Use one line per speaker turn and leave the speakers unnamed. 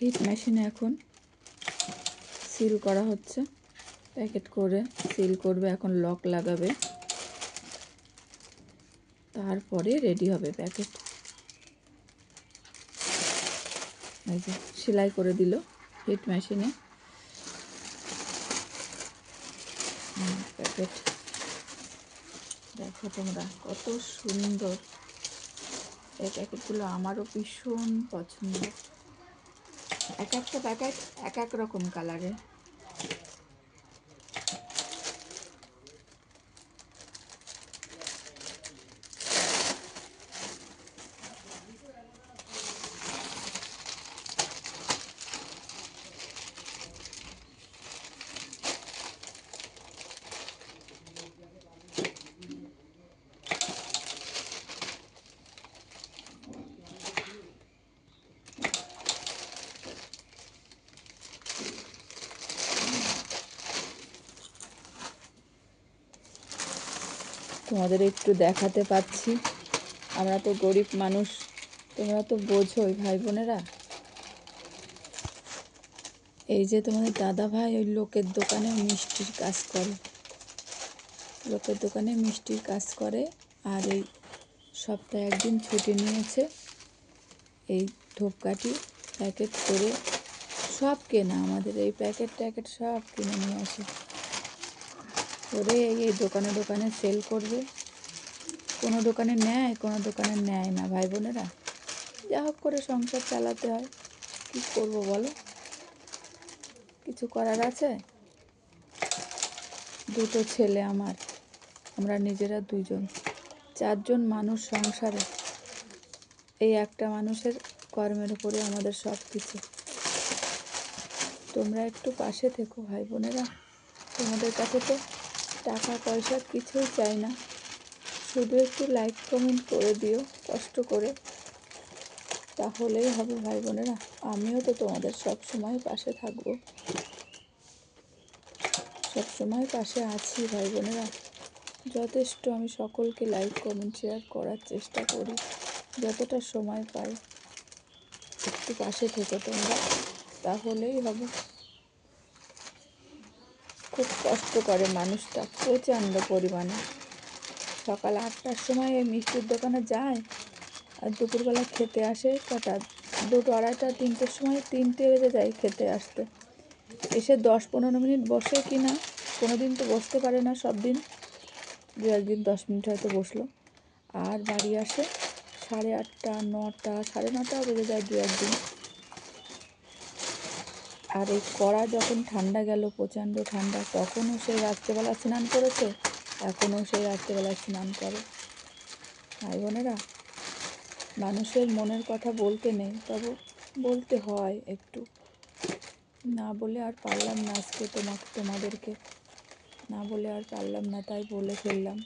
Hit মেশিনে এখন seal করা হচ্ছে, প্যাকেট করে সিল করবে, এখন লক লাগাবে, তারপরে রেডি হবে প্যাকেট। এই যে সেলাই করে দিল হিট মেশিনে প্যাকেট। দেখো তোমরা কত সুন্দর এই প্যাকেটগুলো, আমারও ভীষণ পছন্দ। এক একটা প্যাকেট এক এক রকম কালারের। তোমাদের একটু দেখাতে পাচ্ছি, আমরা তো গরিব মানুষ, তোমরা তো বোঝোই ভাই বোনেরা। এই যে তোমাদের দাদা ভাই ওই লোকের দোকানে মিষ্টির কাজ করে, লোকের দোকানে মিষ্টির কাজ করে, আর এই সপ্তাহে একদিন ছুটি নিয়েছে। এই ধূপকাঠি প্যাকেট করে সব কেনা, আমাদের এই প্যাকেট ট্যাকেট সব কিনে নিয়ে আসে, করে এই দোকানে দোকানে সেল করবে। কোনো দোকানে নেয়, কোনো দোকানে নেয় না ভাই বোনেরা। যা হোক করে সংসার চালাতে হয়, কী করবো বলো, কিছু করার আছে? দুটো ছেলে আমার, আমরা নিজেরা দুজন, চারজন মানুষ সংসারে। এই একটা মানুষের কর্মের উপরে আমাদের সব কিছু। তোমরা একটু পাশে থেকো ভাই বোনেরা, তোমাদের কাছে তো টাকা পয়সা কিছুই চাই না, শুধু একটু লাইক কমেন্ট করে দিও কষ্ট করে, তাহলেই হবে ভাই বোনেরা। আমিও তো তোমাদের সব সময় পাশে থাকবো, সব সময় পাশে আছি ভাই বোনেরা। যথেষ্ট আমি সকলকে লাইক কমেন্ট শেয়ার করার চেষ্টা করি, যতটা সময় পাই। একটু পাশে থেকো তোমরা, তাহলেই হবে। খুব কষ্ট করে মানুষটা প্রচণ্ড পরিমাণে। সকাল 8টার সময় এই মিষ্টির দোকানে যায়, আর দুপুরবেলা খেতে আসে কটা, 2টো, 2:30, 3টের সময়, 3টে বেজে যায় খেতে আসতে। এসে 10-15 মিনিট বসে কি না, কোনো দিন তো বসতে পারে না, সব দিন 2-1 দিন 10 মিনিট হয়তো বসলো, আর বাড়ি আসে 8:30, 9টা, 9:30 বেজে যায় 2-1 দিন। আর এই কড়া যখন ঠান্ডা গেল, প্রচণ্ড ঠান্ডা, তখনও সেই রাত্রেবেলা স্নান করেছে, এখনও সেই রাত্রেবেলা স্নান করে। ভাই বোনেরা, মানুষের মনের কথা বলতে নেই, তবে বলতে হয় একটু, না বলে আর পারলাম না আজকে তোমাদেরকে, না বলে আর পারলাম না, তাই বলে ফেললাম।